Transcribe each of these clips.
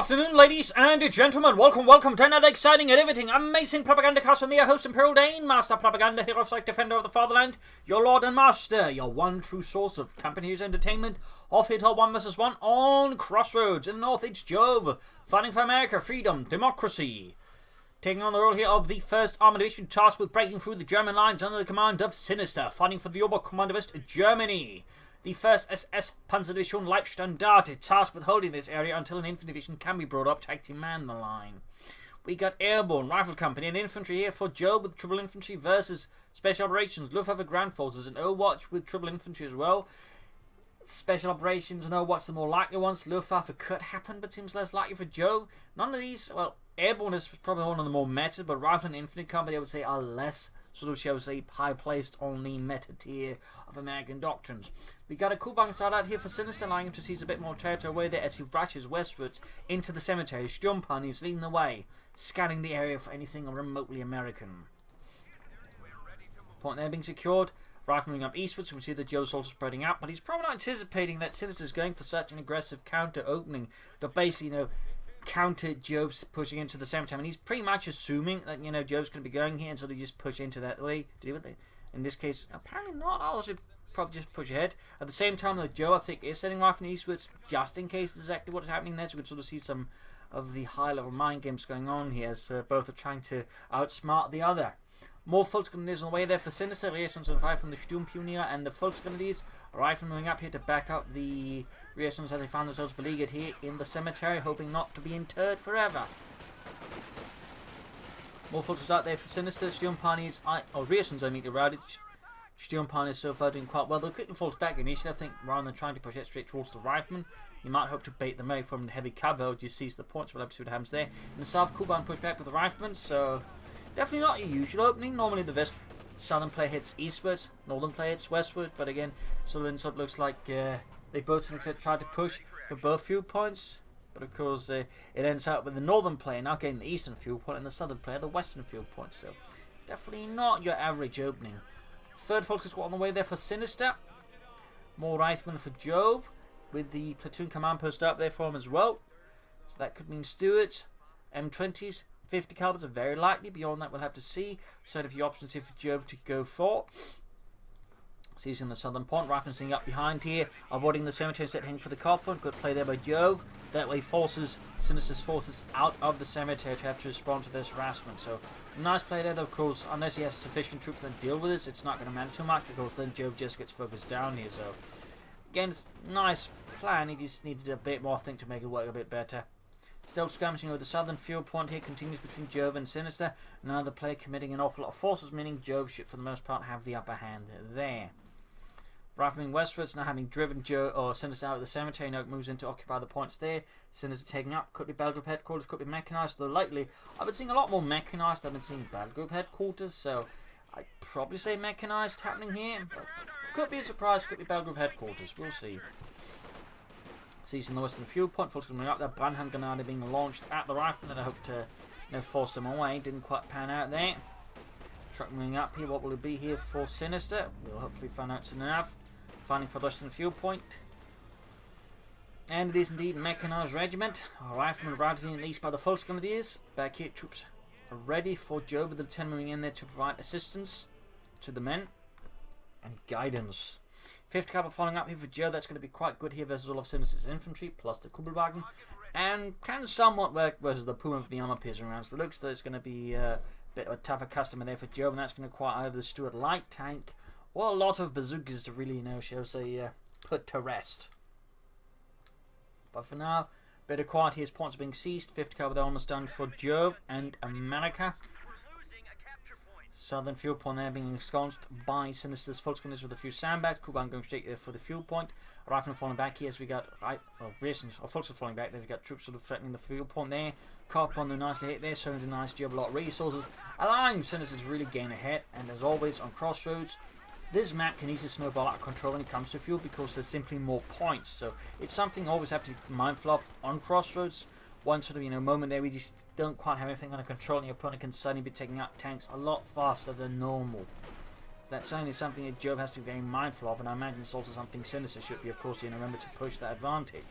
afternoon, ladies and gentlemen. Welcome to another exciting and riveting, amazing Propagandacast with me, your host Imperial Dane, Master Propaganda, hero like defender of the fatherland, your lord and master, your one true source of company's entertainment. Off here till 1 vs 1 on Crossroads. In the north, it's Jove, fighting for America, freedom, democracy. Taking on the role here of the 1st Armored Division, tasked with breaking through the German lines under the command of Sinister, fighting for the Oberkommandowist Germany. The 1st SS Panzerdivision Leibstandarte, tasked with holding this area until an infantry division can be brought up to actually man the line. We got Airborne, Rifle Company, and Infantry here for Jove with Triple Infantry versus Special Operations, Luftwaffe Ground Forces, and Overwatch with Triple Infantry as well. Special Operations and Overwatch the more likely ones. Luftwaffe could happen, but seems less likely for Jove. None of these, well, Airborne is probably one of the more meta, but Rifle and Infantry Company, I would say, are less sort of, shall we say, high-placed on the meta tier of American doctrines. We got a cool bang start out here for Sinister, allowing him to seize a bit more territory away there as he rushes westwards into the cemetery. Sturmpan is leading the way, scanning the area for anything remotely American. Point there being secured. Rifle moving up eastwards, we can see the Jove's also spreading out, but he's probably not anticipating that Sinister's going for such an aggressive counter opening to basically, counter Jove's pushing into the cemetery. I mean, he's pretty much assuming that, Jove's going to be going here and sort of just push into that way. In this case, apparently not. I'll probably just push ahead. At the same time, though, Jove, I think, is sending Rifle eastwards just in case this is exactly what's happening there, so we can sort of see some of the high-level mind games going on here as both are trying to outsmart the other. More Volksgrenadiers on the way there for Sinister. Rearguards from the Sturmpionier and the Volksgrenadiers. Rifle moving up here to back up the Rearguards that they found themselves beleaguered here in the cemetery, hoping not to be interred forever. More Volks out there for Sinister. Sturmpanies, Rearguards are meekly routed. Sturmpan is so far doing quite well. They'll quickly falls back initially. I think rather than trying to push it straight towards the Riflemen, you might hope to bait them away from the heavy cover, just seize the points. We'll have to see what happens there. In the south, Kuban push back with the Riflemen, so definitely not a usual opening. Normally the southern player hits eastwards, northern player hits westward, but again, so it looks like they both to an extent tried to push for both fuel points, but of course it ends up with the northern player now getting the eastern fuel point and the southern player the western fuel point, so definitely not your average opening. Third focus squad on the way there for Sinister. More Riflemen for Jove, with the platoon command post up there for him as well, so that could mean Stuarts, M20s, 50 calibers are very likely. Beyond that, we'll have to see. So, a few options here for Jove to go for. Seizing the southern point. Riflemen sitting up behind here, avoiding the cemetery and setting for the coffin. Good play there by Jove. That way, forces Sinister's forces out of the cemetery to have to respond to this harassment. So, nice play there, though, of course. Unless he has sufficient troops to deal with this, it's not going to matter too much because then Jove just gets focused down here. So, again, it's a nice plan. He just needed a bit more, I think, to make it work a bit better. Still skirmishing with the southern fuel point here, continues between Jove and Sinister. Now the player committing an awful lot of forces, meaning Jove should for the most part have the upper hand there. Rifleman westwards, now having driven Sinister out of the cemetery, now it moves in to occupy the points there. Sinister taking up, could be battle group headquarters, could be mechanized, though lately I've been seeing a lot more mechanized, I've been seeing battle group headquarters, so I'd probably say mechanized happening here. But could be a surprise, could be battle group headquarters, we'll see. Seizing the western fuel point, Volks coming up there, Brandhand Grenade being launched at the Riflemen, and I hope to force them away. Didn't quite pan out there. Truck moving up here, what will it be here for Sinister? We'll hopefully find out soon enough. Finding for the western fuel point. And it is indeed a mechanized regiment. Our Riflemen routed in at least by the Volksgrenadiers. Back here, troops are ready for Jove with the 10 moving in there to provide assistance to the men and guidance. 50 cavalry following up here for Joe. That's going to be quite good here versus all of Sinister's infantry, plus the Kugelwagen. And can somewhat work versus the Puma for the armor piercing rounds. So it looks like it's going to be a bit of a tougher customer there for Joe, and that's going to require either the Stuart light tank or a lot of bazookas to really, shall say, put to rest. But for now, bit of quiet here as points are being seized. 50 cavalry almost done for Jove and America. Southern fuel point there being ensconced by Sinister's Volksgrenadiers with a few sandbags. Kuban going straight there for the fuel point. Riflemen falling back here as we got Volks are falling back there. We've got troops sort of threatening the fuel point there. Carp on the nicely hit there, showing the nice Jove a lot of resources, allowing Sinister to really gain ahead. And as always on Crossroads, this map can easily snowball out of control when it comes to fuel because there's simply more points. So it's something I always have to be mindful of on Crossroads. One sort of moment there we just don't quite have everything under control, and your opponent can suddenly be taking out tanks a lot faster than normal. So that's certainly something that Jove has to be very mindful of, and I imagine it's also something Sinister should be, of course, remember to push that advantage.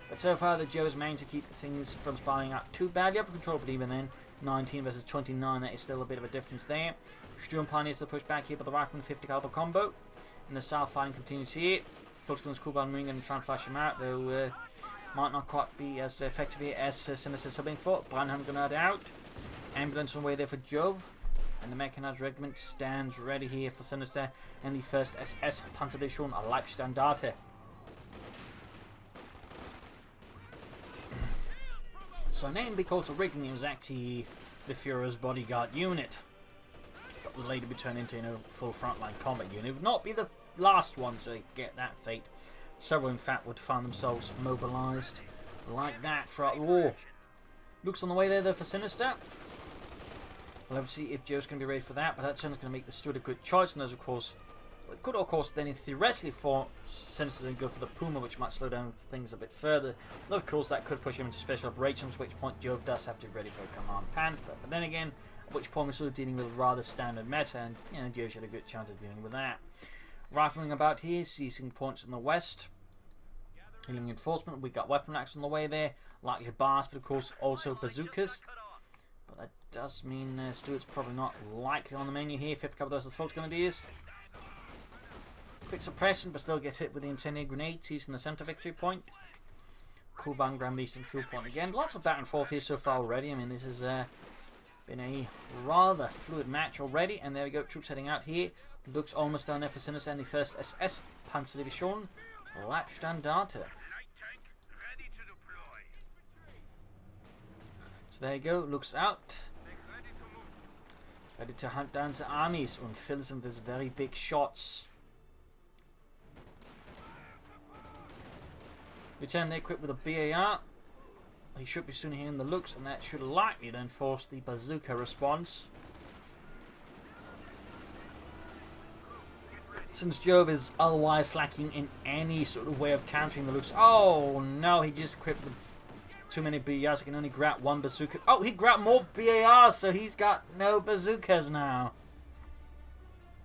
But so far, the Joe's managed to keep things from spiraling out too badly under control, but even then, 19 versus 29, that is still a bit of a difference there. Sturm Pioneers to push back here, but the Rifleman 50 caliber combo. In the south, fighting continues here. Volksgunn's Kuban moving and trying to flash him out, though might not quite be as effective here as Sinister subbing for. Brandham Grenade out. Ambulance on the way there for Jove. And the Mechanized Regiment stands ready here for Sinister and the 1st SS Panzerdivision Leibstandarte. So named because originally it was actually the Führer's bodyguard unit, but would later be turned into a full frontline combat unit. It would not be the last one to get that fate. Several in fact would find themselves mobilised like that throughout the war. Luke's on the way there though for Sinister. We'll have to see if Joe's going to be ready for that, but that's going to make the Steward a good choice, and those of course, it could of course then theoretically for Sinister to go for the Puma, which might slow down things a bit further. But of course that could push him into Special Operations, at which point Jove does have to be ready for a command Panther. But then again, at which point we're sort of dealing with a rather standard meta, and you know, Jove should have a good chance of dealing with that. Rifling about here, seizing points in the west. Healing reinforcement, we got weapon racks on the way there, likely bars, but of course also bazookas. But that does mean Stewart's probably not likely on the menu here. 5th cover versus Volksgrenadiers. Quick suppression, but still gets hit with the incendiary grenades using the center victory point. Kuban Grand Beast and fuel point again. Lots of back and forth here so far already. I mean, this has been a rather fluid match already. And there we go, troops heading out here. Looks almost down there for Sinister and the 1st SS Panzerdivision Leibstandarte. So there you go, looks out. Ready to hunt down the armies and fills them with very big shots. Return there equipped with a BAR. He should be soon hearing the looks, and that should likely then force the bazooka response. Since Jove is otherwise lacking in any sort of way of countering the looks. Oh no, he just equipped too many BARs. He can only grab one bazooka. Oh, he grabbed more BARs, so he's got no bazookas now.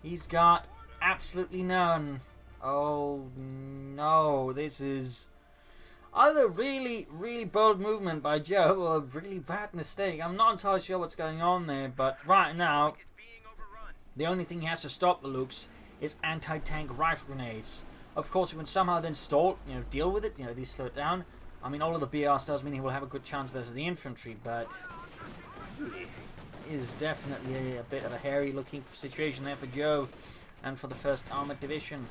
He's got absolutely none. Oh no, this is either really, really bold movement by Joe or a really bad mistake. I'm not entirely sure what's going on there, but right now, the only thing he has to stop the looks is anti-tank rifle grenades. Of course, he can somehow then stall, deal with it, at least slow it down. I mean, all of the BRs does mean he will have a good chance versus the infantry, but it is definitely a bit of a hairy-looking situation there for Joe and for the 1st Armoured Division.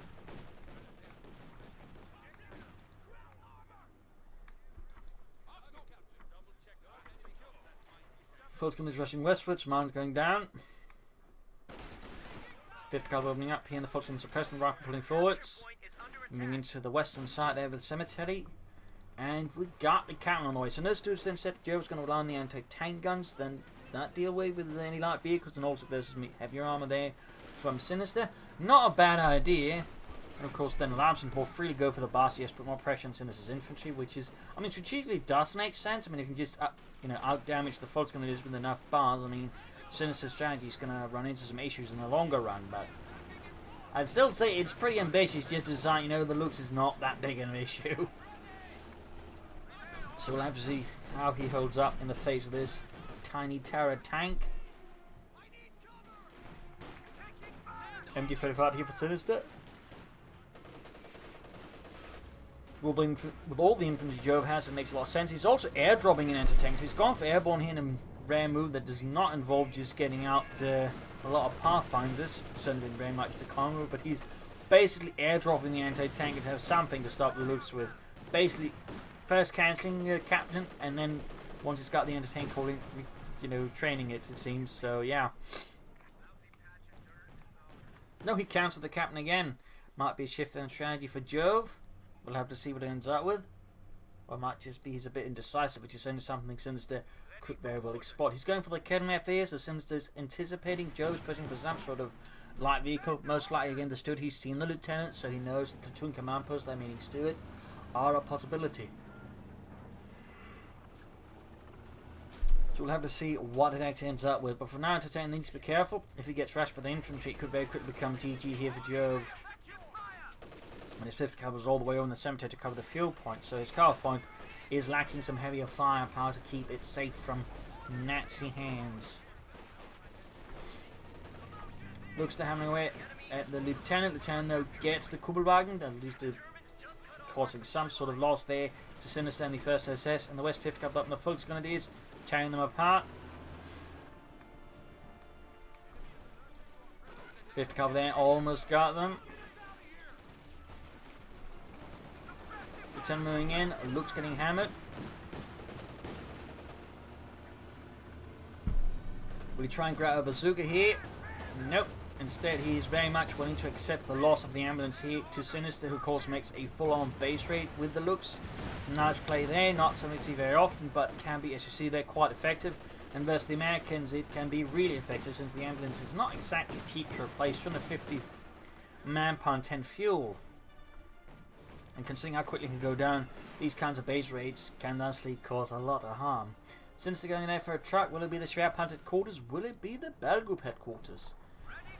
Volksgun is rushing westwards, Mounds going down. 5th Cavalry opening up here, and the Volksgun suppressing the rifle pulling forwards. Moving into the western side there with the cemetery. And we got the cannon on the way. So no students then said Joe was going to rely on the anti-tank guns, then that deal away with any light vehicles, and also versus heavier armor there from Sinister. Not a bad idea. And of course then allows him to more freely go for the bars, yes, put more pressure on Sinister's infantry, which is, I mean, strategically does make sense. I mean, if you can just out-damage the Volksgun with enough bars, I mean, Sinister's strategy is going to run into some issues in the longer run, but I'd still say it's pretty ambitious just to design, the looks is not that big an issue. So we'll have to see how he holds up in the face of this tiny Terror tank. MD-35 here for Sinister. With all the infantry Jove has, it makes a lot of sense. He's also airdropping in anti-tanks. He's gone for airborne here in a rare move that does not involve just getting out a lot of Pathfinders, sending very much to Congo, but he's basically airdropping the anti-tank to have something to stop the looks with. Basically, first cancelling Captain, and then once it's got the anti-tank holding, training it seems. So yeah. No, he cancelled the Captain again. Might be a shift in strategy for Jove. We'll have to see what it ends up with. Or it might just be he's a bit indecisive, which is only something Sinister could very well exploit. He's going for the Kedmef here, so Sinister's anticipating. Joe's pushing for some sort of light vehicle. Most likely again the Steward. He's seen the Lieutenant, so he knows the platoon command post, that meaning Steward, are a possibility. So we'll have to see what it actually ends up with. But for now, Entertain needs to be careful. If he gets rashed by the infantry, it could very quickly become GG here for Jove. And his 5th covers all the way over in the cemetery to cover the fuel point. So his cover point is lacking some heavier firepower to keep it safe from Nazi hands. Looks to hammering away at the lieutenant. Lieutenant though gets the Kugelwagen, at least causing some sort of loss there to Sinister and the 1st SS, and the West 5th Cav up in the Volksgrenadiers, tearing them apart. 5th Cav there, almost got them. Lieutenant moving in, Luke's getting hammered. Will he try and grab a bazooka here? Nope. Instead, he is very much willing to accept the loss of the ambulance here to Sinister, who of course makes a full-on base raid with the Lux. Nice play there, not something you see very often, but can be, as you see there, quite effective. And versus the Americans, it can be really effective since the ambulance is not exactly cheap to replace, 250 manpower and 10 fuel. And considering how quickly it can go down, these kinds of base raids can honestly cause a lot of harm. Since they're going there for a truck, will it be the Schwerpunkt headquarters? Will it be the Battle Group headquarters?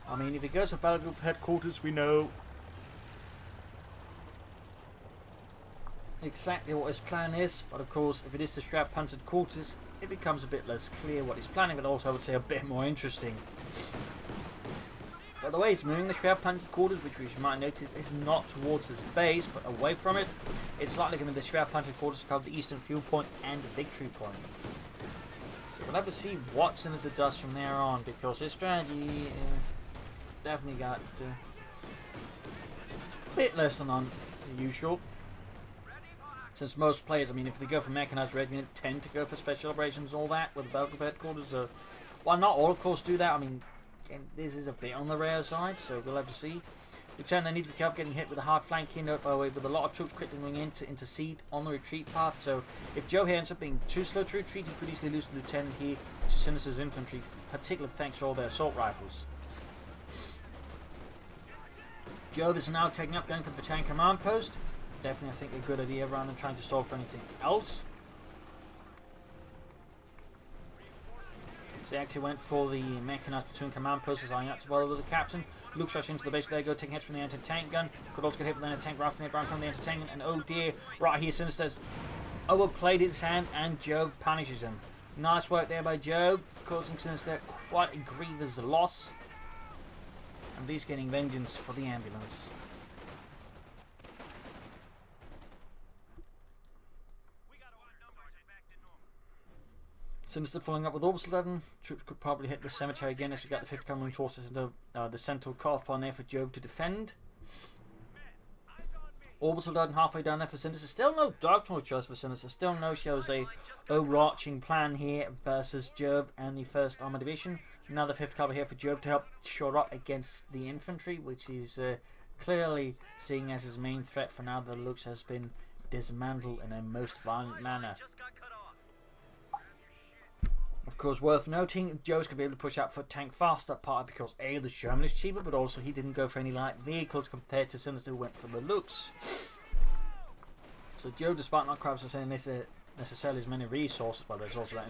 I mean, if it goes to Battle Group headquarters, we know exactly what his plan is. But of course, if it is the Schwerpunkt headquarters, it becomes a bit less clear what he's planning, but also I would say a bit more interesting. By the way, it's moving the Schwerpunkt headquarters, which you might notice is not towards this base, but away from it. It's likely going to be the Schwerpunkt headquarters to cover the eastern fuel point and the victory point. So we'll have to see what Sinister does from there on, because his strategy definitely got a bit less than usual. Since most players, I mean, if they go for mechanized regiment, tend to go for special operations and all that with the Battle Group headquarters. Well, not all, of course, do that. I mean, this is a bit on the rare side, so we'll have to see. Lieutenant, they need to be careful getting hit with a hard flank here, note by the way, with a lot of troops quickly moving in to intercede on the retreat path. So if Jove here ends up being too slow to retreat, he could easily lose the Lieutenant here to Sinister's infantry, particularly thanks to all their assault rifles. Jove is now taking up, going for the battalion command post. Definitely, I think, a good idea rather than trying to stall for anything else. So they actually went for the mechanized platoon command post, lining up to bother with the captain. Luke's rushing into the base. There you go, taking hits from the anti-tank gun. Could also get hit with the anti-tank rifle right from the anti-tank gun. And oh dear, right here, Sinister's overplayed its hand, and Jove punishes him. Nice work there by Jove, causing Sinister quite a grievous loss. And he's getting vengeance for the ambulance. Sinister following up with Orbital. Troops could probably hit the cemetery again as we got the 5th coming towards us into the central cut-off on there for Jove to defend. Orbital halfway down there for Sinister. Still no doctrinal choice for Sinister. Still no shows a overarching plan here versus Jove and the 1st Armored Division. Another 5th cover here for Jove to help shore up against the infantry, which is clearly seeing as his main threat for now. The Lux has been dismantled in a most violent manner. Of course, worth noting, Joe's going to be able to push out foot tank faster, partly because A, the Sherman is cheaper, but also he didn't go for any light vehicles compared to Sinister, who went for the Lux. So Joe, despite not quite saying this necessarily as many resources, well, there's also that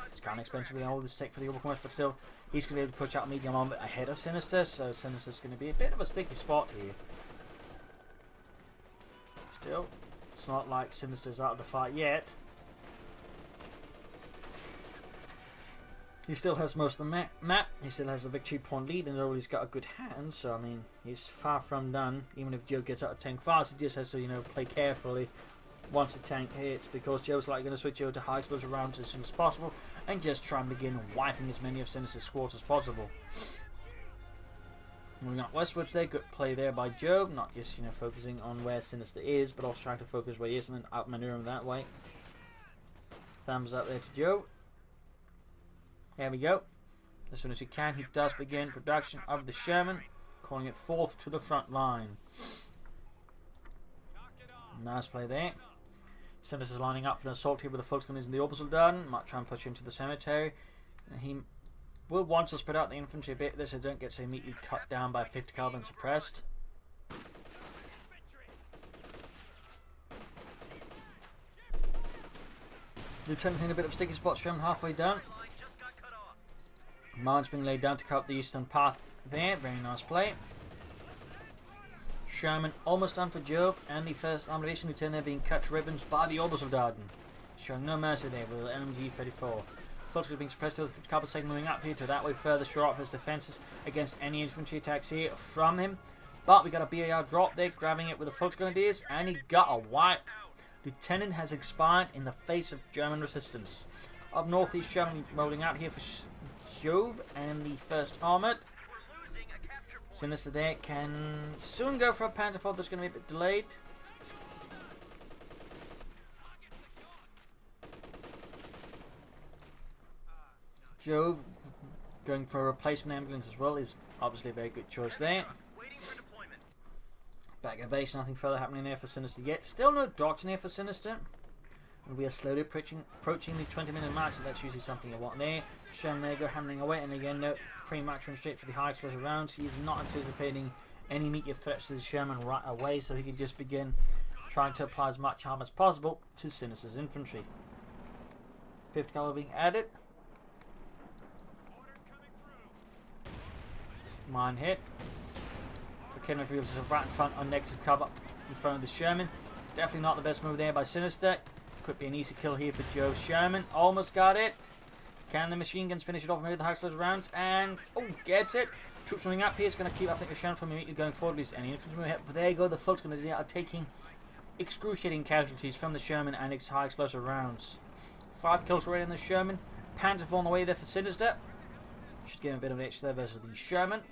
it's kind of expensive with all this tech for the overcommerce, but still, he's going to be able to push out medium armor ahead of Sinister, so Sinister's going to be a bit of a sticky spot here. Still, it's not like Sinister's out of the fight yet. He still has most of the map, he still has the victory point lead, and he's got a good hand, so I mean, he's far from done. Even if Joe gets out of tank fast, he just has to, you know, play carefully once the tank hits, because Joe's likely going to switch over to high explosive rounds as soon as possible, and just try and begin wiping as many of Sinister's squads as possible. Moving up westwards there, good play there by Joe, not just, you know, focusing on where Sinister is, but also trying to focus where he is and then outmaneuver him that way. Thumbs up there to Joe. There we go. As soon as he can, he does begin production of the Sherman, calling it forth to the front line. Nice play there. Sinister's lining up for an assault here with the Volksgunners in the Orbital done. Might try and push him to the cemetery. And he will want to spread out the infantry a bit, so don't get so immediately cut down by 50 caliber and suppressed. Lieutenant in a bit of a sticky spot, Sherman halfway down. Mines being laid down to cut the eastern path there. Very nice play. Sherman almost done for Jove, and the first armoured aviation lieutenant there being cut to ribbons by the Orbis of Darden. Showing no mercy there with the MG-34. Fulton being suppressed to the Copper segment moving up here to that way further shore up his defences against any infantry attacks here from him. But we got a BAR drop there, grabbing it with the Fulton Grenadiers, and he got a wipe. Lieutenant has expired in the face of German resistance. Up northeast, Sherman rolling out here for Jove and the first armoured. Sinister there can soon go for a Panther IV, that's going to be a bit delayed. Jove going for a replacement ambulance as well is obviously a very good choice there. Back at base, nothing further happening there for Sinister yet. Still no docks in here for Sinister. And we are slowly approaching the 20-minute mark, so that's usually something you want there. Sherman there go hammering away, and again, no pre-max run straight for the high explosive rounds. He is not anticipating any immediate threats to the Sherman right away, so he can just begin trying to apply as much harm as possible to Sinister's infantry. 5th caliber being added. Mine hit. McKinnon feels right in front on negative cover in front of the Sherman. Definitely not the best move there by Sinister. Could be an easy kill here for Joe Sherman. Almost got it. Can the machine guns finish it off with the high explosive rounds? And, oh, gets it. Troops moving up here. It's going to keep, I think, the Sherman from immediately going forward. At least any infantry hit. But there you go. The Fulton Grenadiers are taking excruciating casualties from the Sherman and its high explosive rounds. 5 kills already on the Sherman. Panther IV on the way there for Sinister. Should give him a bit of an edge there versus the Sherman.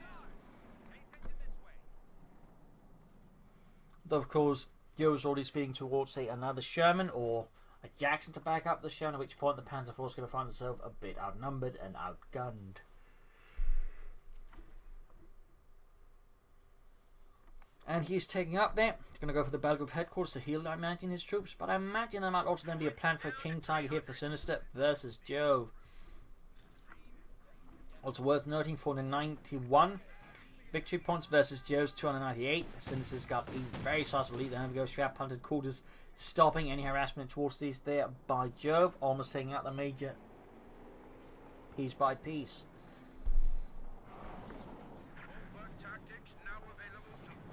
Though, of course, Joe's already speaking towards, say, another Sherman or a Jackson to back up the Sherman, at which point the Panther IV is going to find itself a bit outnumbered and outgunned. And he's taking up there. He's going to go for the Battle Group headquarters to heal, I imagine, his troops. But I imagine there might also then be a plan for a King Tiger here for Sinister versus Jove. Also worth noting, 491 victory points versus Joe's 298. Sinister's got a very sizable lead. There we go. Strap punted quarters, stopping any harassment towards these there by Jove, almost taking out the major piece by piece.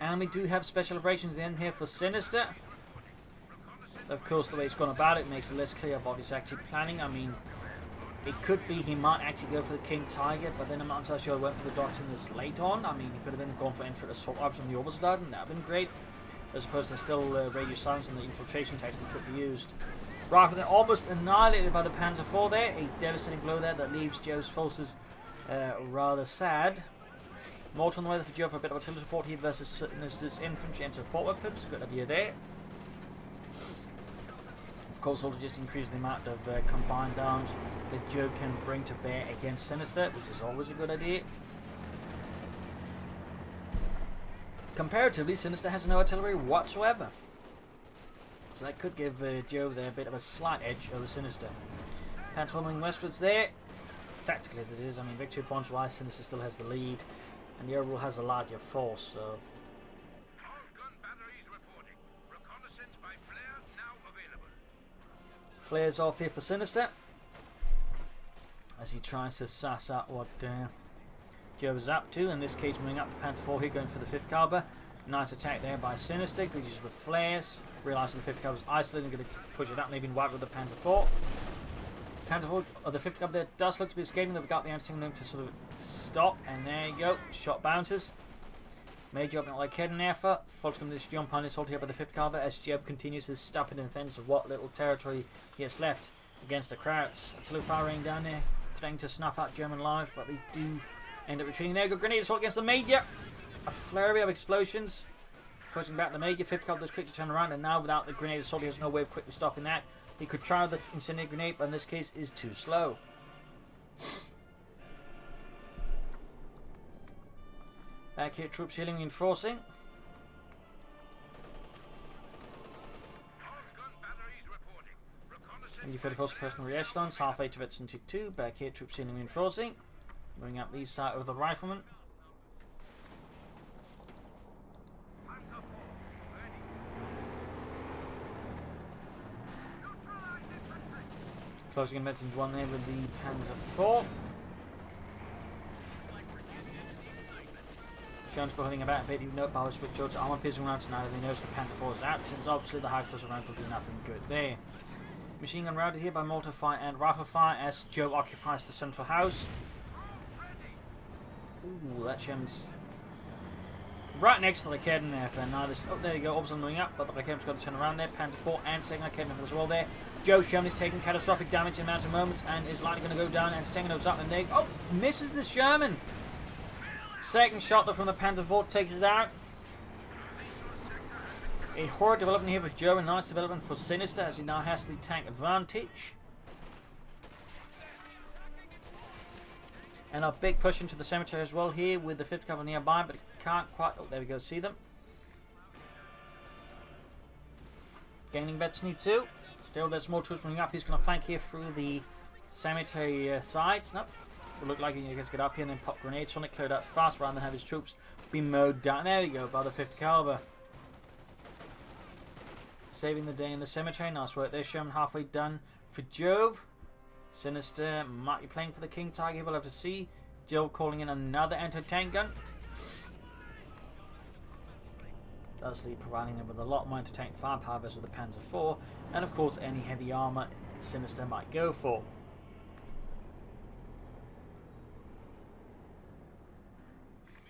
And we do have special operations in here for Sinister. Of course, the way it's gone about it makes it less clear about his active planning. I mean, it could be he might actually go for the King Tiger, but then I'm not entirely sure he went for the Docks in this late on. I mean, he could have then gone for infantry assault arms on the Orbis Garden. That would have been great. As opposed to still radio silence and the infiltration tactics that could be used. Right, then almost annihilated by the Panther IV there. A devastating blow there that leaves Joe's forces rather sad. Mortar on the way for Joe for a bit of artillery support here versus Sinister's infantry and support weapons. Good idea there. Of course, also just increase the amount of combined arms that Jove can bring to bear against Sinister, which is always a good idea. Comparatively, Sinister has no artillery whatsoever, so that could give Jove there a bit of a slight edge over Sinister. Panther moving westwards there. Tactically, that is. I mean, victory points wise, Sinister still has the lead, and the overall has a larger force. So. Flares off here for Sinister as he tries to suss out what Jove is up to. In this case, moving up the Panther IV here, going for the 5th caliber. Nice attack there by Sinister. Good use of the flares. Realising the 5th caliber is isolating, going to push it up, maybe wide with the Panther IV. Panther IV, or the 5th caliber there does look to be escaping. They've got the anti-tank to sort of stop, and there you go. Shot bounces. Major job not like heading there for Fulton this John Pine is held here by the 5th caliber as Jove continues his stubborn defence of what little territory he has left against the Krauts. Artillery fire raining down there, trying to snuff out German lives, but they do end up retreating there. Good grenade assault against the Major. A flurry of explosions. Pushing back the Major. 5th caliber does quickly turn around, and now without the grenade assault, he has no way of quickly stopping that. He could try the incendiary grenade, but in this case is too slow. Back here, troops healing, reinforcing. And you 31st personal echelons, half 8 of it's into 2. Back here, troops healing, reinforcing. Moving up the east side of the riflemen. Closing in medicines 1 there with the Panzer IV. Sherman's pulling about a bit, even though power switch to armor piercing rounds now that they notice the Panther Force out, since obviously the high explosive rounds will do nothing good there. Machine gun routed here by mortar fire and rifle fire as Jove occupies the central house. Ooh, that Sherman's right next to the Raketten there for now. Oh, there you go, Orbison moving up, but the Raketten's got to turn around there. Panther 4 and second Raketten as well there. Jove Sherman is taking catastrophic damage in a matter of moments and is likely going to go down, and taking those up and there. Oh, misses the Sherman. Second shot though from the Panther 4 takes it out. A horror development here for Jove, a nice development for Sinister as he now has the tank advantage. And a big push into the cemetery as well here with the 5th Cavalry nearby, but it can't quite. Oh, there we go, see them. Gaining Betsy 2. Still, there's more troops moving up. He's going to flank here through the cemetery sides. Nope. It look like he gets to get up here and then pop grenades on it, cleared out fast rather than have his troops be mowed down. There we go, by the 5th Caliber. Saving the day in the cemetery. Nice work there, Sherman. Halfway done for Jove. Sinister might be playing for the King Tiger. We'll have to see. Jove calling in another anti-tank gun. Thusly providing them with a lot more anti-tank firepower versus the Panzer IV. And of course any heavy armor Sinister might go for.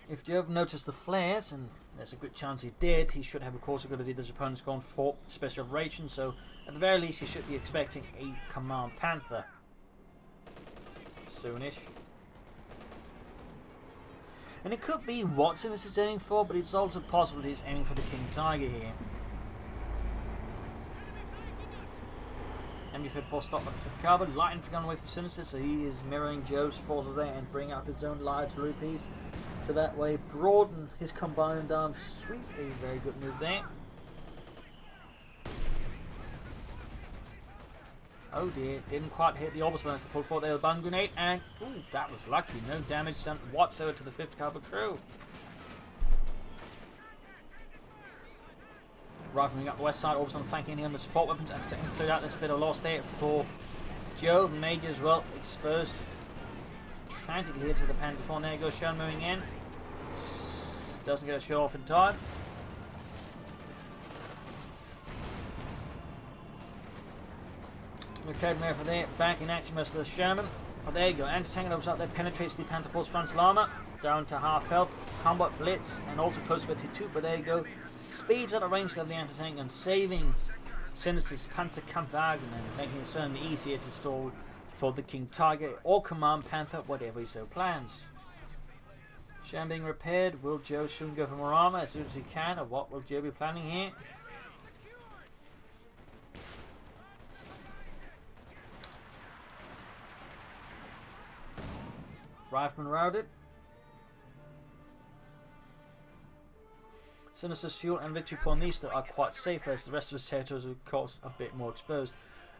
If Jove noticed the flares, and there's a good chance he did, he should have of course got to do his opponent's gone for Special Operations, so at the very least he should be expecting a Command Panther soonish. And it could be what Sinister is aiming for, but it's also possible he's aiming for the King Tiger here. MB-54 stopped at the 5th Caliber, light infantry gun away from Sinister, so he is mirroring Jove's forces there and bringing up his own light artillery piece to that way broaden his combined arms sweep. A very good move there. Oh dear, didn't quite hit the Orbison as the pull forward there with the bun grenade, and ooh, that was lucky. No damage done whatsoever to the 5th Caliber crew. Rifling up the west side, Orbison flanking in the support weapons and taking cleared out. There's a bit of loss there for Jove. Major as well exposed. Trying to clear to the Panther 4. There goes Sherman moving in. Doesn't get a show off in time. Okay, there for there. Back in action most of the Sherman. Oh, there you go. Anti-tank opens up there. Penetrates the Panther 4's frontal armor. Down to half health. Combat blitz. And also close to 2. But there you go. Speeds out of range of the anti-tank and saving Sinister's Panzerkampfwagen and making it certainly easier to stall for the King Tiger or Command Panther, whatever he so plans. Sherman being repaired. Will Jove soon go for more armor as soon as he can? Or what will Jove be planning here? Rifleman routed. Sinister's fuel and victory point these are quite safe as the rest of his territories are of course a bit more exposed.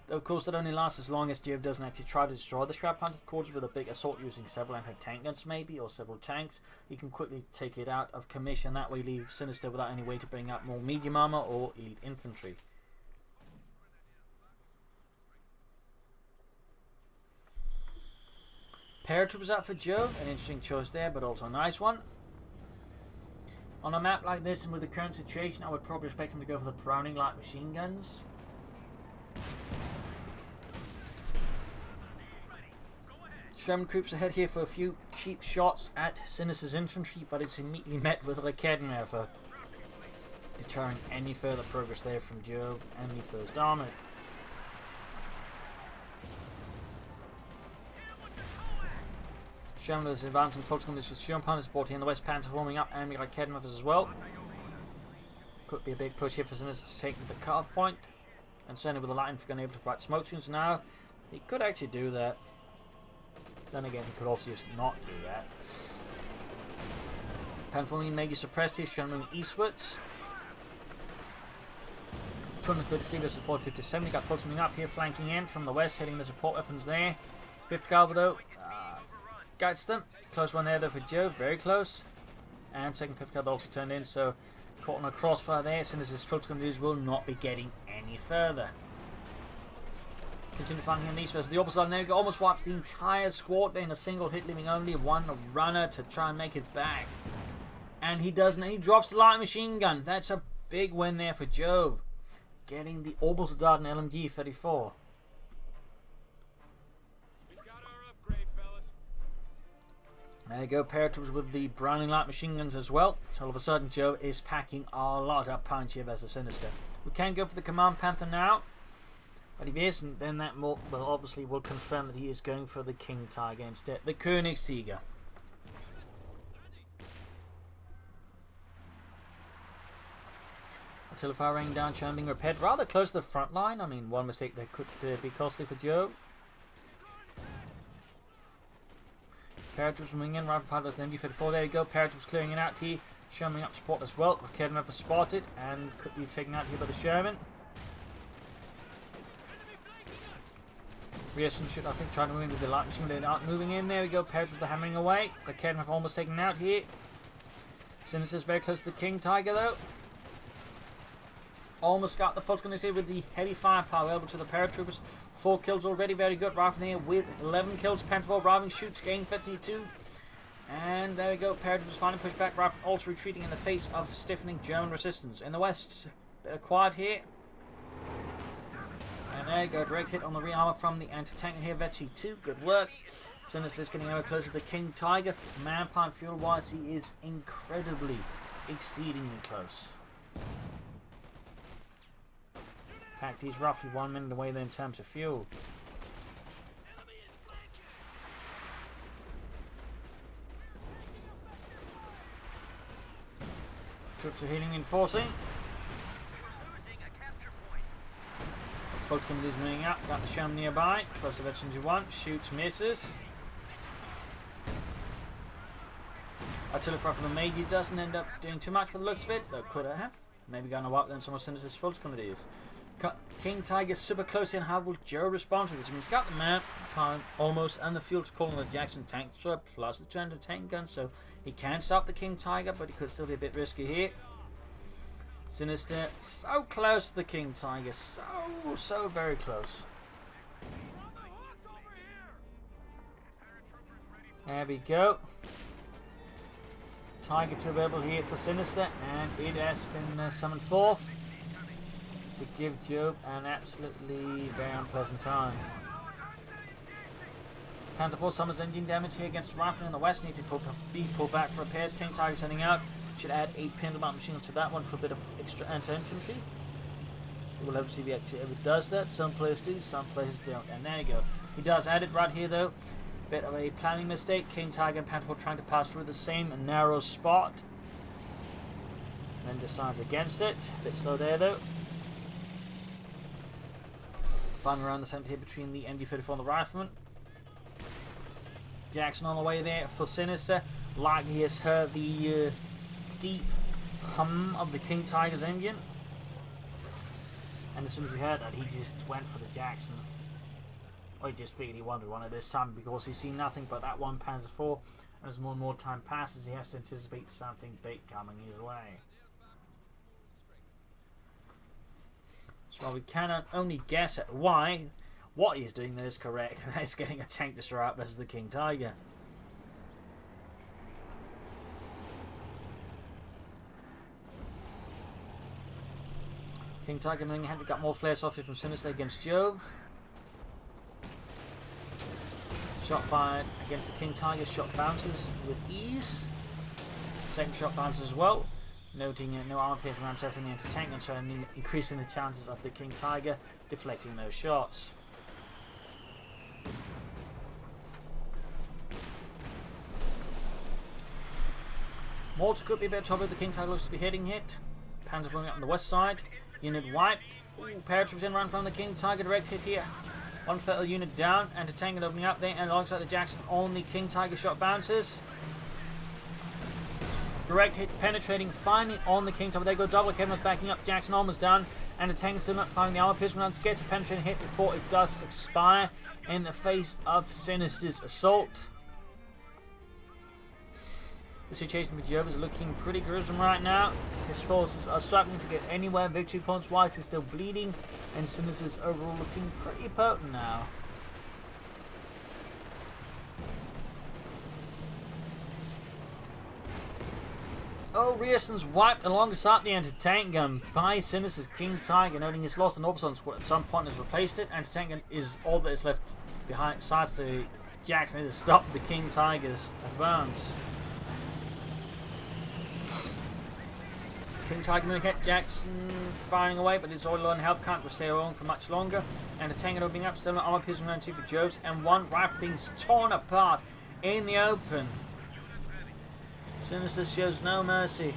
Though of course that only lasts as long as Jove doesn't actually try to destroy the Scrap Panther quarters with a big assault using several anti-tank guns maybe, or several tanks. He can quickly take it out of commission, that way leave Sinister without any way to bring up more medium armor or elite infantry. Paratroopers out for Jove, an interesting choice there, but also a nice one. On a map like this and with the current situation, I would probably expect him to go for the Browning light machine guns. Sherman creeps ahead here for a few cheap shots at Sinister's infantry, but it's immediately met with a Raketten effort, deterring any further progress there from Jove and the First Army. Sherman with his advancing focusing on this with Shionpan is brought in the West Panther warming up and Raketten with us as well. Could be a big push here for Sinister to take the cut-off point, and certainly with the light infantry able to provide smoke screens now, he could actually do that. Then again, he could also just not do that. Panther Major suppressed here, Sherman eastwards. 233 versus 457. He got folks coming up here, flanking in from the west, hitting the support weapons there. 5th Cavalry though. Gets them. Close one there though for Jove, very close. And 2nd 5th Cavalry also turned in, so caught on a crossfire there. Sinister's Fulton will not be getting any further. Continue finding him these versus the opposite side. There we go, almost wiped the entire squad there in a single hit, leaving only one runner to try and make it back. And he doesn't. He drops the light machine gun. That's a big win there for Jove. Getting the Orbital Dart and LMG 34. There you go, paratroopers with the Browning light machine guns as well. So all of a sudden, Jove is packing a lot of punch here versus Sinister. We can go for the Command Panther now, but if he isn't, then that will obviously will confirm that he is going for the King Tiger instead. The Königstiger. Artillery fire raining down, churn being repaired rather close to the front line. I mean, one mistake that could be costly for Jove. Paratroopers moving in, rapid fire does the MG-34. There you go, paratroopers clearing it out here, Sherman up support as well. Rocket never spotted and could be taken out here by the Sherman. Rearson should, I think, try to move in with the light machine. They aren't moving in. There we go, paratroopers are hammering away. Rocket almost taken out here. Sinister's very close to the King Tiger though. Almost got the Fult's going to say with the heavy firepower over to the paratroopers. 4 kills already, very good. Rifle here with 11 kills. Panther arriving, shoots, gain 52. And there we go. Paratroopers finally push back. Rifle also retreating in the face of stiffening German resistance. In the west, bit of quiet here. And there you go. Direct hit on the rear armor from the anti-tank here. Vetchi 2, good work. Sinister's getting ever closer to the King Tiger. Manpower and fuel wise, he is incredibly, exceedingly close. In fact, he's roughly 1 minute away there in terms of fuel. Troops are healing, reinforcing. Folks going to lose moving up. Got the Sherman nearby. Close to Veterans 1. Shoots, misses. Artillery fire from the Major doesn't end up doing too much for the looks of it, though could have. Maybe going to wipe then some of Sinister's Fult's going to do. King Tiger super close in. How will Joe respond to this? I mean, he's got the map, almost, and the fuel to call on the Jackson tank destroyer, plus the 200 tank gun, so he can stop the King Tiger, but he could still be a bit risky here. Sinister, so close to the King Tiger, so very close. There we go. Tiger 2 available here for Sinister, and it has been summoned forth to give Jove an absolutely very unpleasant time. Panther 4 summons engine damage here against Rifle in the west. Need to be pulled back for repairs. King Tiger sending out. Should add a Pendulum machine to that one for a bit of extra anti-infantry. We'll have to see if he ever does that. Some players do, some players don't. And there you go. He does add it right here though. Bit of a planning mistake. King Tiger and Panther 4 trying to pass through the same narrow spot. And then decides against it. Bit slow there though. Fun around the centre here between the MG-34 and the Rifleman. Jackson on the way there for Sinister. Like he has heard the deep hum of the King Tiger's engine. And as soon as he heard that, he just went for the Jackson. Or he just figured he wanted one at this time because he's seen nothing but that one Panzer IV. And as more and more time passes, he has to anticipate something big coming his way. Well, we cannot only guess at why. What he's doing there is correct. That is getting a tank destroyer out versus the King Tiger. King Tiger moving ahead. We got more flares off here from Sinister against Jove. Shot fired against the King Tiger. Shot bounces with ease. Second shot bounces as well. Noting no armor piercing around surfing the anti-tank and so increasing the chances of the King Tiger deflecting those shots. Mortar could be a bit of trouble. The King Tiger looks to be hitting hit. Panzer blowing up on the west side. Unit wiped. Paratroopers in around from the King Tiger. Direct hit here. One fatal unit down. Anti-tank and opening up there. And alongside the Jackson on the King Tiger shot bounces. Direct hit penetrating finally on the King Tiger. There go double. Kevin was backing up. Jackson almost done. And the tank is still not firing the armor piercing round to get to penetrating hit before it does expire in the face of Sinister's assault. The situation for Jove is looking pretty gruesome right now. His forces are struggling to get anywhere victory points wise. He's still bleeding. And Sinister's overall looking pretty potent now. Oh, Rierson's wiped alongside the anti-tank gun by Sinister's King Tiger, noting his loss and Orbison squad at some point has replaced it. Anti-tank gun is all that is left behind, besides the Jackson to stop the King Tiger's advance. King Tiger may get Jackson firing away, but his oil and health can't stay on for much longer. Anti-tank gun opening up, still an armor piercing round 2 for Jove's, and one rifle being torn apart in the open. Sinister shows no mercy.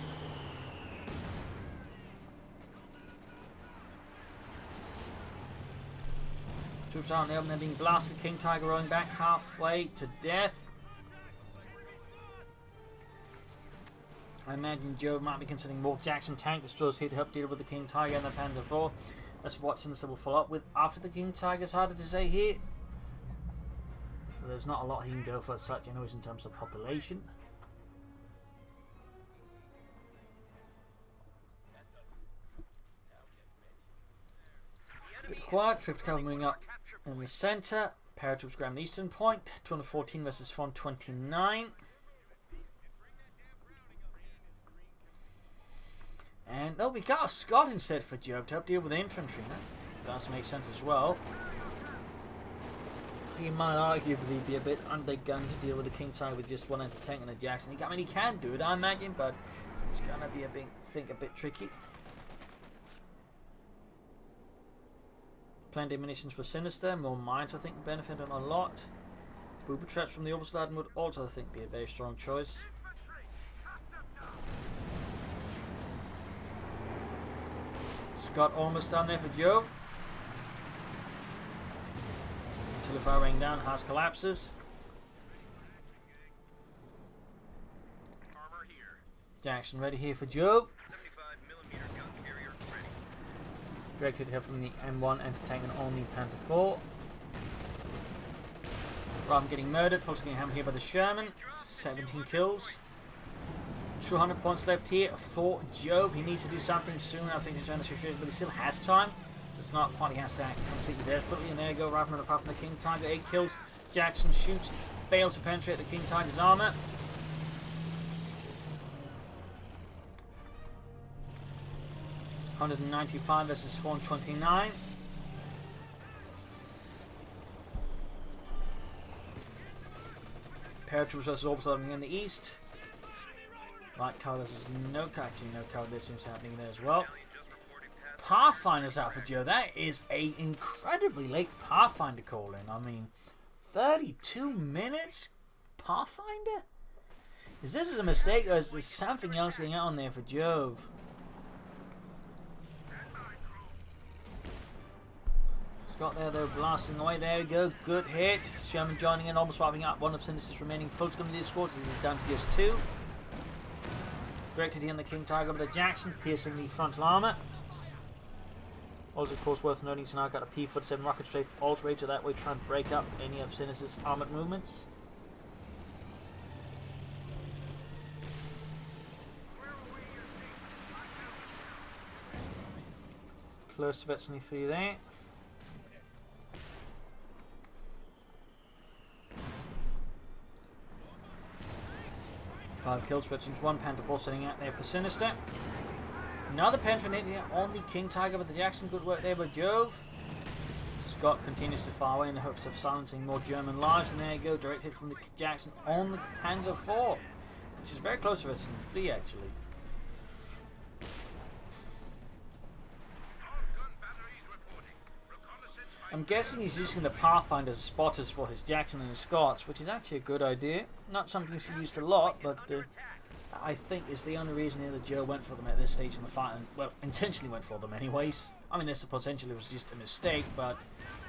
Troops aren't there, and they're being blasted. King Tiger rolling back halfway to death. I imagine Jove might be considering more Jackson tank destroyers here to help deal with the King Tiger and the Panda 4. That's what Sinister will follow up with after the King Tiger. It's harder to say here. But there's not a lot he can go for as such, anyways, in terms of population. Bit quiet, 5th Cavalry moving up in the centre. Paratroops grab the eastern point. 214 versus 129. And we got a Scot instead for Jove to help deal with the infantry. That does make sense as well. He might arguably be a bit undergunned to deal with the King Tiger with just one anti-tank and a Jackson. I mean, he can do it, I imagine, but it's gonna be a bit tricky. Plenty of munitions for Sinister, more mines I think would benefit him a lot. Booby traps from the Oberstaden would also I think be a very strong choice. Scott almost down there for Joe. Until if I rain down, house collapses. Jackson ready here for Joe. Great hit here from the M1 anti-tank and only Panther 4. Rather getting murdered, folks getting hammered here by the Sherman. 17 kills. 200 points left here for Jove. He needs to do something soon. I think he's trying to situation, but he still has time. So it's not quite he has to act completely desperately. And there you go, right from the fire from the King Tiger. 8 kills. Jackson shoots, fails to penetrate the King Tiger's armor. $195 versus 429. Paratroops versus Orbison in the east. Light colours is no cover. This seems happening there as well. Pathfinder's out for Joe. That is a incredibly late Pathfinder call in. I mean, 32 minutes? Pathfinder? Is this a mistake or is there something else going on there for Jove? Got there, they're blasting away. There we go, good hit. Sherman joining in, almost wiping out one of Sinister's remaining folks. Going to be squads. This is down to just 2. Great hit on the King Tiger with the Jackson, piercing the frontal armor. Also, of course, worth noting, so now got a P-47 rocket strafe alterator that way, trying to break up any of Sinister's armored movements. Close to Betsy for you there. 5 kills, veterans 1, Panther 4 sitting out there for Sinister. Another penetrating here on the King Tiger with the Jackson. Good work there by Jove. Scott continues to fire away in the hopes of silencing more German lives. And there you go, direct hit from the Jackson on the Panzer 4, which is very close to us in the fleet actually. I'm guessing he's using the Pathfinder as spotters for his Jackson and his Scots, which is actually a good idea. Not something he's used a lot, but I think is the only reason here that Joe went for them at this stage in the fight, and well, intentionally went for them anyways. I mean, this potentially was just a mistake, but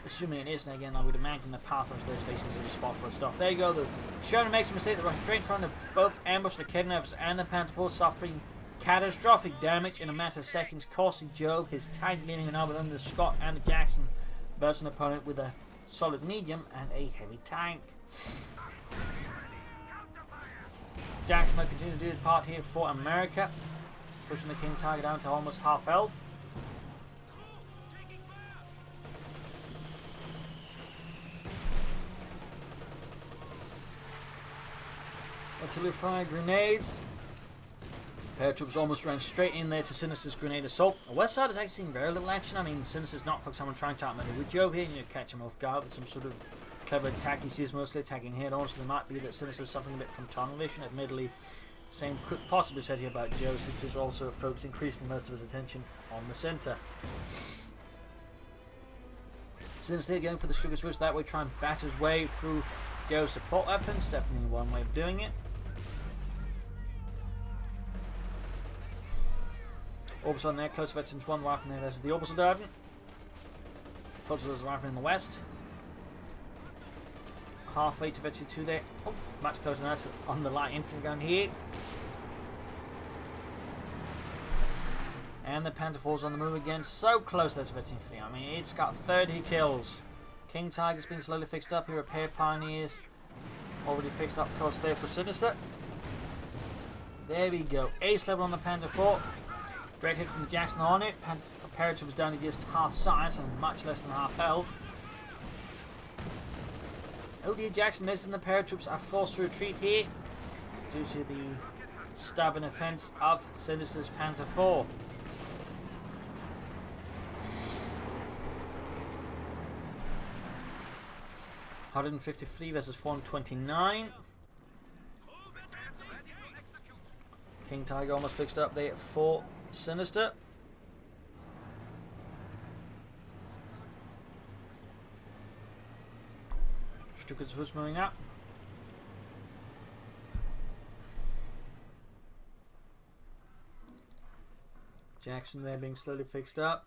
assuming it isn't, again, I would imagine the Pathfinder's those bases are a spot for a stop. There you go, the Sherman makes a mistake that runs straight in front of both ambush the kidnappers and the Panther 4, suffering catastrophic damage in a matter of seconds, costing Joe his tank, leaving an armor under the Scott and the Jackson. Burst an opponent with a solid medium and a heavy tank. Jackson will continue to do his part here for America, pushing the King Tiger down to almost half health. Artillery fire grenades. Paratroops almost ran straight in there to Sinister's grenade assault. The west side is actually seeing very little action. I mean, Sinister's not focused on trying to outmaneuver with Jove here. You know, catch him off guard with some sort of clever attack. He's mostly attacking head on, so there might be that Sinister's suffering a bit from tunnel vision. Admittedly, same could possibly be said here about Jove, since he's also focused increasingly most of his attention on the centre. Sinister going for the sugar switch that way, try and bat his way through Jove's support weapons. Definitely one way of doing it. Orbital on there, close veterans 1 rifle there, there's the Orbital Darden. Followed there's a rifle in the west. Halfway to veteran 2 there. Oh, much closer than that on the light infantry gun here. And the Panther 4's on the move again, so close there to veteran 3. I mean, it's got 30 kills. King Tiger's being slowly fixed up here, repair pioneers. Already fixed up close there for Sinister. There we go, ace level on the Panther 4. Great hit from the Jackson on it. Paratroops was down to just half size and much less than half health. Oh dear, Jackson misses, and the paratroops are forced to retreat here due to the stubborn offense of Sinister's Panther 4. $153 versus 429. King Tiger almost fixed up there for Sinister. Stuka's was moving up. Jackson there being slowly fixed up.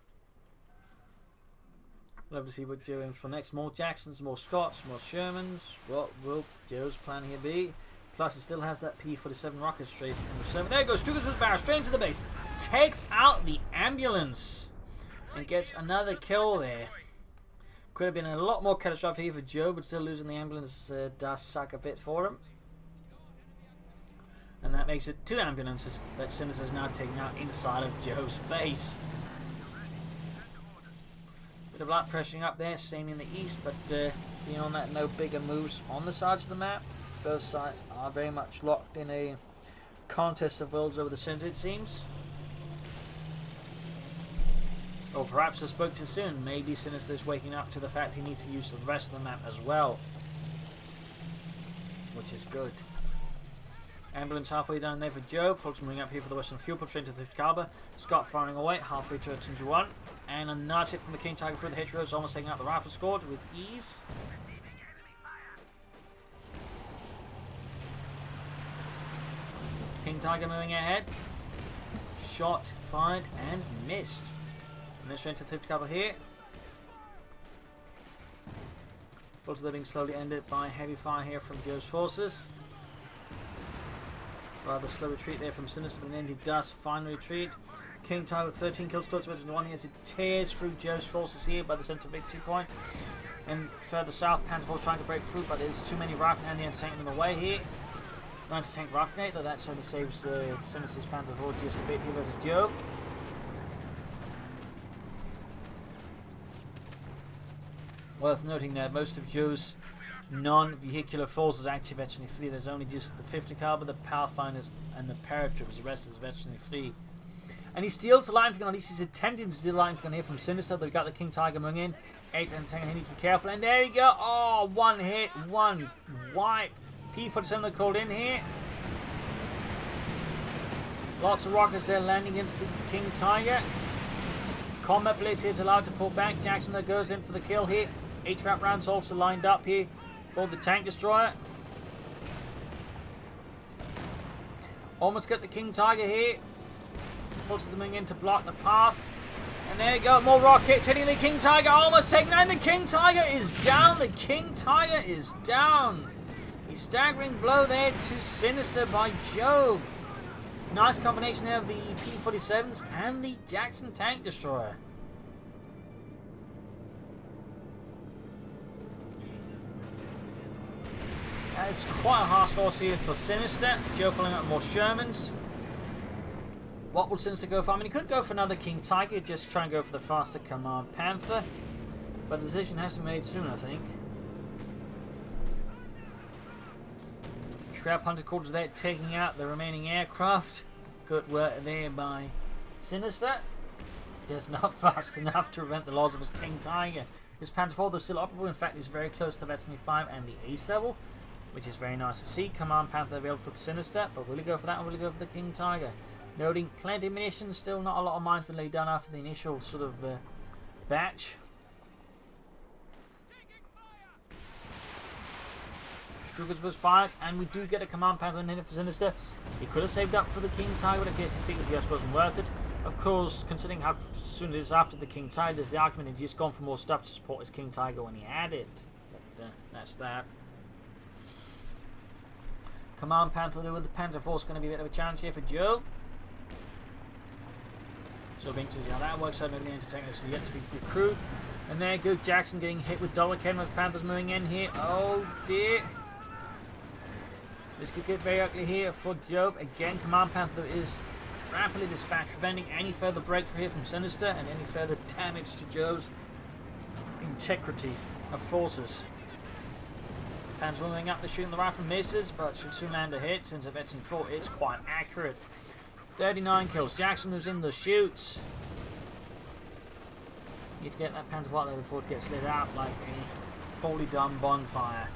Love to see what Joe aims for next. More Jacksons, more Scots, more Shermans. What will Joe's plan here be? Plus, he still has that P-47 rocket strafe. There goes Stuka's was barrel straight into the base. Takes out the ambulance and gets another kill there. Could have been a lot more catastrophic here for Joe, but still losing the ambulance does suck a bit for him. And that makes it 2 ambulances that Sinister is now taking out inside of Joe's base. Bit of light pressuring up there, same in the east, but beyond that, no bigger moves on the sides of the map. Both sides are very much locked in a contest of wills over the center, it seems. Or perhaps I spoke too soon. Maybe Sinister's waking up to the fact he needs to use the rest of the map as well. Which is good. Ambulance halfway down there for Joe. Folks moving up here for the Western Fuel Patrol to the 5th caliber. Scott firing away, halfway to 1. And a nice hit from the King Tiger through the hedgerows, almost taking out the rifle squad with ease. King Tiger moving ahead. Shot, fired, and missed. And this went to the 5th caliber here. Forces are being slowly ended by heavy fire here from Joe's forces. Rather slow retreat there from Sinister, but then he does finally retreat. King Tiger with 13 kills, close to 1 as it tears through Joe's forces here by the center victory point. And further south, Panther 4 trying to break through, but there's too many rifle and the anti-tank in the way here. Anti-tank rifle grenade, though that certainly saves Sinister's Panther 4 just a bit here versus Joe. Worth noting that most of Joe's non-vehicular forces actually veteran flee. There's only just the 50 caliber, the Pathfinders, and the paratroopers. The rest is veteran flee. And he steals the line gun. At least he's attempting to steal the line gun here from Sinister. They've got the King Tiger moving in. 8 and 10, he needs to be careful. And there you go. Oh, one hit, one wipe. P-47 they're called in here. Lots of rockets there landing against the King Tiger. Combat blitz here is allowed to pull back. Jackson there goes in for the kill here. 8 trap rounds also lined up here for the tank destroyer. Almost got the King Tiger here. Forces them in to block the path. And there you go, more rockets hitting the King Tiger. Almost taken out. The King Tiger is down. The King Tiger is down. A staggering blow there to Sinister by Jove. Nice combination there of the P-47s and the Jackson tank destroyer. It's quite a harsh loss here for Sinister. Joe following up more Shermans. What would Sinister go for? I mean, he could go for another King Tiger, just try and go for the faster Command Panther. But the decision has to be made soon, I think. Shroud Hunter quarters there, taking out the remaining aircraft. Good work there by Sinister. Just not fast enough to prevent the loss of his King Tiger. His Panther 4 is still operable. In fact, he's very close to the Veteran 5 and the Ace level, which is very nice to see. Command Panther available for Sinister, but will he go for that or will he go for the King Tiger? Noting plenty of munitions, still not a lot of mines been laid down after the initial sort of batch. Struggles was fired, and we do get a Command Panther in here for Sinister. He could have saved up for the King Tiger, but I guess he figured it just wasn't worth it. Of course, considering how soon it is after the King Tiger, there's the argument he'd just gone for more stuff to support his King Tiger when he had it. But that's that. Command Panther with the Panther Force going to be a bit of a challenge here for Jove. So being to see how that works out, maybe the entertainers are yet to be recruited. And there goes Jackson getting hit with double cannon with Panthers moving in here. Oh dear. This could get very ugly here for Jove. Again, Command Panther is rapidly dispatched, preventing any further breakthrough here from Sinister and any further damage to Jove's integrity of forces. Panthers moving up, they're shooting the rifle, misses, but should soon land a hit since a Veteran 4 is quite accurate. 39 kills. Jackson moves in the shoots. Need to get that Panther out there before it gets lit out like a poorly done bonfire.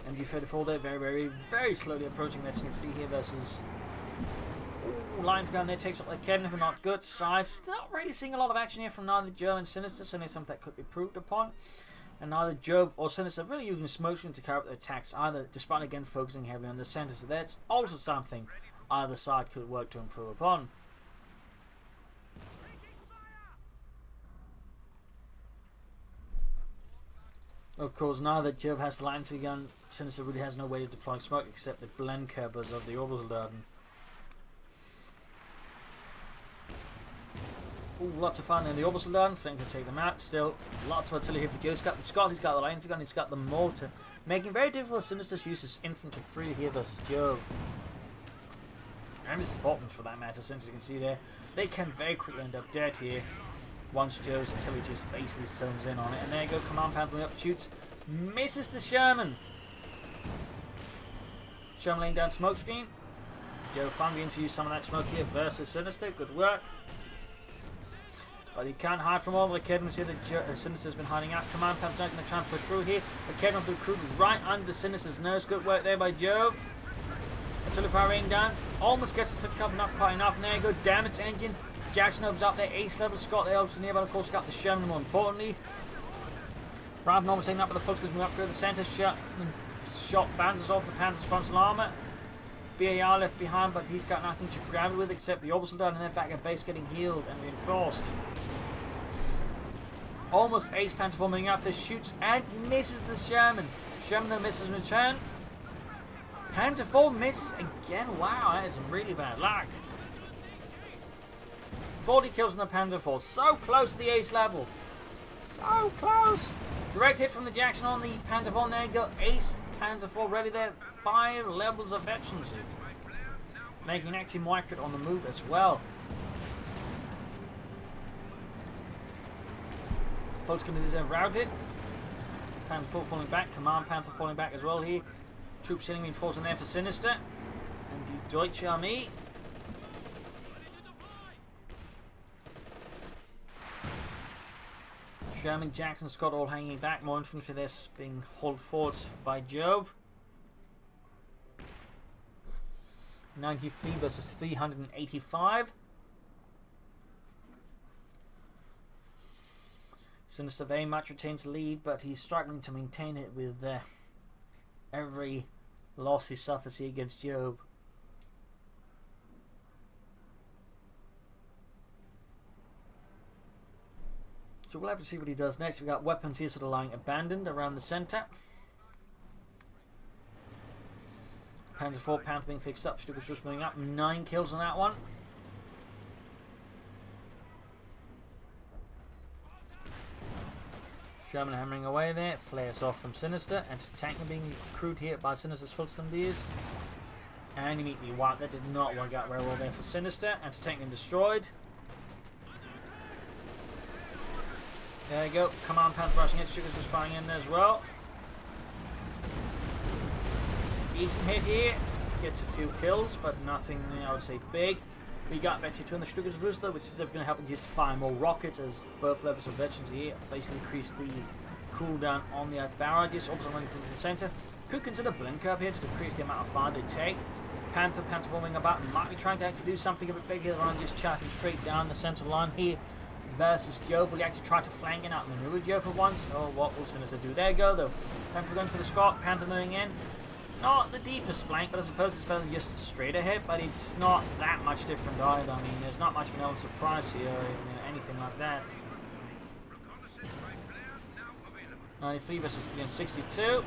MG34 there, very slowly approaching Veteran 3 here versus... Ooh, Lions gun there takes up the cannon for not good size. Not really seeing a lot of action here from neither Jove and Sinister, certainly something that could be proved upon. And neither Jove or Sinister really using smoke screen to carry out their attacks either, despite again focusing heavily on the center. So that's also something either side could work to improve upon. Of course, now that Jove has the line for the gun, Sinister really has no way of deploying smoke except the blend kerbers of the orbital garden. Ooh, lots of fun in the orbital garden, flanking to take them out. Still, lots of artillery here for Jove. He's got the Scott, he's got the line for gun, he's got the mortar, making it very difficult for Sinister to use his infantry 3 here versus Jove. And it's important for that matter, since you can see there, they can very quickly end up dead here. Once Jove's artillery just basically zones in on it. And there you go, Command Panther up, shoots, misses the Sherman. Sherman laying down smoke screen. Jove finally into use some of that smoke here versus Sinister, good work. But he can't hide from all the Kedmans here that Sinister's been hiding out. Command Panther going to try and push through here. The Kedman recruited right under Sinister's nose, good work there by Jove. Artillery fire raining down, almost gets the 50 cover, not quite enough. And there you go, damage engine. Jackson opens up their ace level. Scott there obviously nearby, of course, got the Sherman more importantly. Brad normal taking up with the folks moving up through the centre. Shot bounces off the Panther's frontal armour. BAR left behind, but he's got nothing to grab it with except the orbital down and then back at base getting healed and reinforced. Almost ace Panther forming up. This shoots and misses the Sherman. Sherman then misses in return. Panther 4 misses again. Wow, that is some really bad luck. 40 kills on the Panther 4. So close to the ace level. So close. Direct hit from the Jackson on the Panther 4. There you go. Ace Panther 4 ready there. 5 levels of veterancy. Making actually more accurate on the move as well. Folks coming in routed. Panther 4 falling back. Command Panther falling back as well here. Troops hitting reinforcing there for Sinister. And die Deutsche Armee. Sherman, Jackson, Scott all hanging back. More infantry there being hauled forward by Jove. 93 versus 385. Sinister very much retains the lead, but he's struggling to maintain it with every loss he suffers here against Jove. So we'll have to see what he does next. We've got weapons here sort of lying abandoned around the centre. Panther 4, Panther being fixed up. Stukas just moving up. 9 kills on that one. Sherman hammering away there. Flares off from Sinister. Anti-tank being crewed here by Sinister's full Grenadiers. And immediately wiped. That did not work out very well there for Sinister. Anti-tank being destroyed. There you go. Command Panther rushing in. Stukas was firing in there as well. decent hit here. Gets a few kills, but nothing, I would say, big. We got better to the Struggles Rooster, which is definitely going to help us just fire more rockets, as both levels of veterans here basically increase the cooldown on the barrages. Also running from the center. Could consider Blinker up here to decrease the amount of fire they take. Panther forming about, might be trying to actually do something a bit bigger than just charging straight down the center line here versus Jove. Will actually try to flank it out and maneuver Jove for once. Oh, what will Sinister do? There you go, though. Panther going for the Scott. Panther moving in. Not the deepest flank, but I suppose it's better than just straight ahead, but it's not that much different either. I mean, there's not much of an element of surprise here or anything like that. 93 versus 362.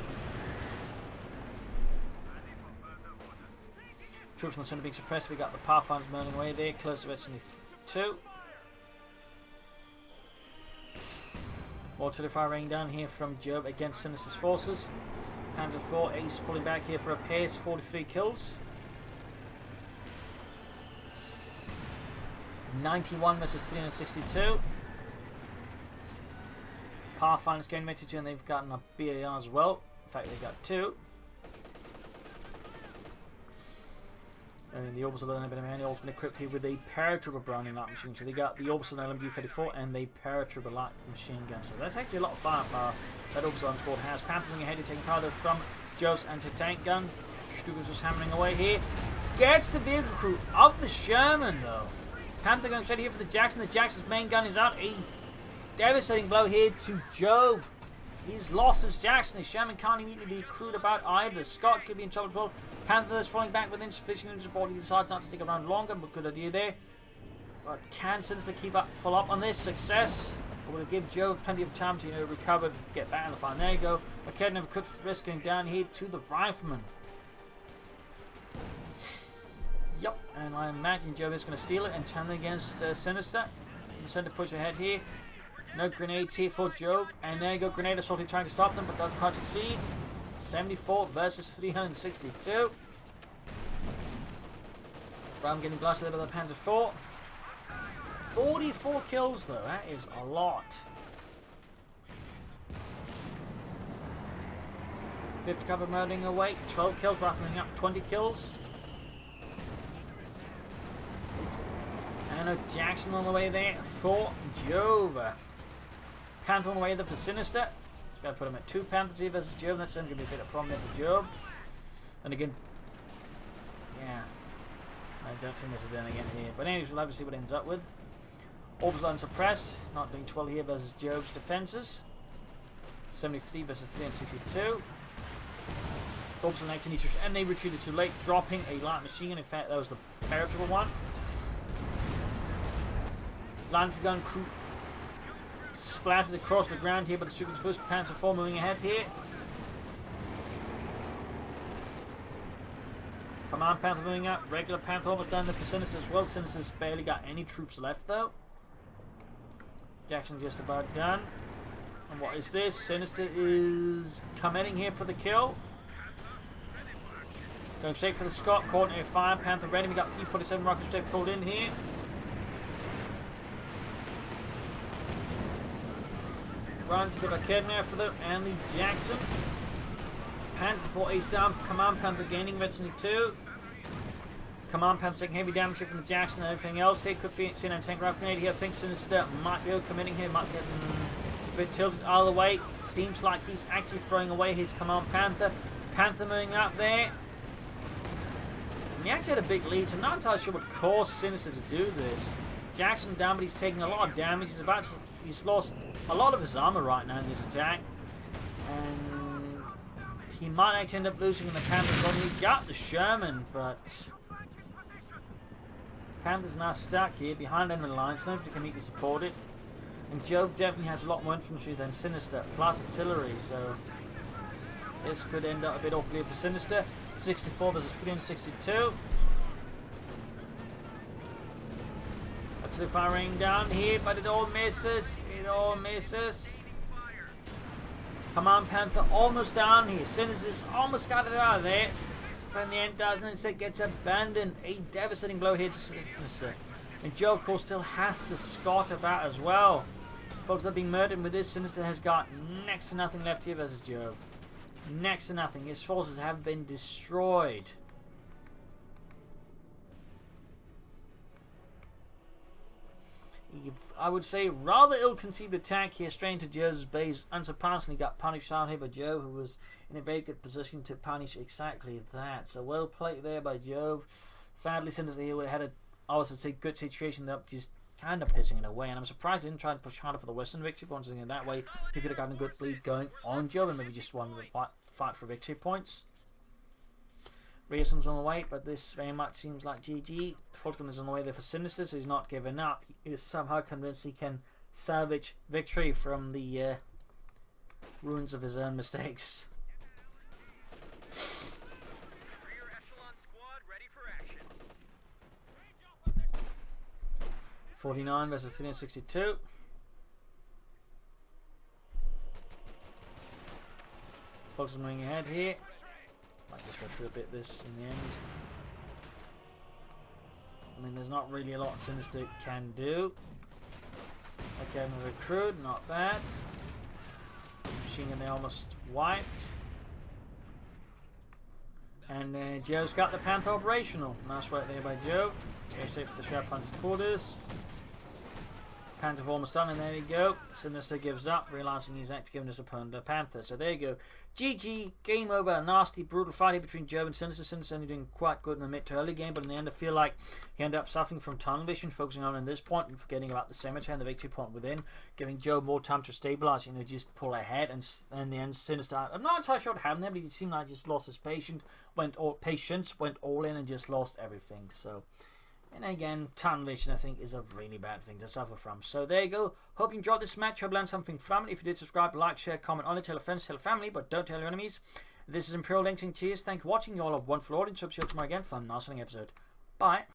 Troops on the center being suppressed. We got the Pathfinders moaning away there, close to 2. Artillery fire raining down here from Jove against Sinister's forces. Panzer 4 Ace pulling back here for a pace, 43 kills. 91 versus 362. Pathfinder's getting ready to, and they've gotten a BAR as well. In fact, they've got 2. And the Orbital LMD also been equipped here with a paratrooper Browning light machine. So they got the Orbital LMD-34 and the paratrooper light machine gun. So that's actually a lot of firepower that Orbital squad has. Panther ahead, taking fire from Jove's anti-tank gun. Stugas was hammering away here. Gets the vehicle crew of the Sherman though. Panther going straight here for the Jackson. The Jackson's main gun is out. A devastating blow here to Jove. He's lost his Jackson. His Sherman can't immediately be crewed about either. Scott could be in trouble as well. Panther is falling back with insufficient engine support. He decides not to stick around longer, but good idea there. But can Sinister keep up, follow up on this success? Or will it give Jove plenty of time to recover, get back in the fight? There you go. Akednev could risk going down here to the Rifleman. Yep, and I imagine Jove is going to steal it and turn it against Sinister. In the center push ahead here. No grenades here for Jove. And there you go, grenade assault trying to stop them, but doesn't quite succeed. 74 versus 362. Ram getting blasted by the Panzer 4. 44 kills though, that is a lot. 50 cover murdering away, 12 kills, rattling up 20 kills. And a Jackson on the way there for Jove. Panther on the way there for Sinister. Just gotta put him at 2 Panthers here versus Jove. That's going to be a bit of a problem there for Jove. And again, yeah, I don't think this is done again here. But anyways, we'll have to see what it ends up with. Orbital unsuppressed, not doing 12 here versus Jove's defenses. 73 versus 362. Orbital 19 and they retreated too late, dropping a light machine. In fact, that was the paratrooper one. Line for gun crew splattered across the ground here, but the Strickland's first Panzer 4 moving ahead here. Command Panther moving up, regular Panther almost down there for Sinister as well. Sinister's barely got any troops left though. Jackson just about done. And what is this? Sinister is committing here for the kill. Going straight for the Scott, caught in a fire. Panther ready. We got P-47 rocket strafe called in here. Run to the Akednev for them and the Jackson. Panzer 4 ace down. Command Panther gaining eventually 2. Command Panther taking heavy damage here from the Jackson and everything else. They could see an anti-tank rifle grenade here. I think Sinister might be committing here, might get a bit tilted out of the way. Seems like he's actually throwing away his Command Panther. Panther moving up there. And he actually had a big lead, so I'm not entirely sure what caused Sinister to do this. Jackson down, but he's taking a lot of damage. He's lost a lot of his armor right now in this attack. And he might actually end up losing in the Panthers. Well, we got the Sherman, but Panthers now stuck here behind enemy lines. Nobody can meet the supported. And Jove definitely has a lot more infantry than Sinister, plus artillery, so this could end up a bit awkward for Sinister. 64 versus 362. Artillery firing down here, but it all misses. It all misses. Command Panther almost down here. Sinister's almost got it out of there. But in the end doesn't, instead gets abandoned. A devastating blow here to Sinister. And Jove, of course, still has the Scott about as well. Folks that are being murdered with this, Sinister has got next to nothing left here versus Jove. Next to nothing. His forces have been destroyed. I would say rather ill-conceived attack here, straight into Jove's base. Unsurprisingly got punished out here by Jove, who was in a very good position to punish exactly that. So well played there by Jove. Sadly, Sinister here would have had I would say good situation up, just kind of pissing it away. And I'm surprised he didn't try to push harder for the Western victory points. In that way, he could have gotten a good bleed going on Jove and maybe just won the fight for victory points. Reason's on the way, but this very much seems like GG. Fulton is on the way there for Sinister, so he's not giving up. He is somehow convinced he can salvage victory from the ruins of his own mistakes. 49 versus 362. Fox is moving ahead here. Might just go through a bit this in the end. I mean, there's not really a lot Sinister can do. Okay, I'm gonna recruit, not bad. Machine gun, they almost wiped. And Joe's got the Panther operational. Nice work there by Joe. Very safe for the Sharp Hunter's quarters. Panther almost done, and there you go. Sinister gives up, realizing he's actually given his opponent a Panther. So there you go. GG, game over. A nasty, brutal fight here between Jove and Sinister. Sinister only doing quite good in the mid to early game, but in the end I feel like he ended up suffering from tunnel vision, focusing on this point and forgetting about the cemetery and the victory point within, giving Jove more time to stabilize, just pull ahead. And in the end, Sinister, I'm not entirely sure what happened there, but it seemed like he just lost his patience, went all in and just lost everything. So, and again, tunnel vision I think is a really bad thing to suffer from. So there you go. Hope you enjoyed this match. Hope you learned something from it. If you did, subscribe, like, share, comment on it. Tell your friends, tell your family, but don't tell your enemies. This is Imperial Linking. Cheers. Thank you for watching. You all have a wonderful audience. Hope to see you tomorrow again for a nice episode. Bye.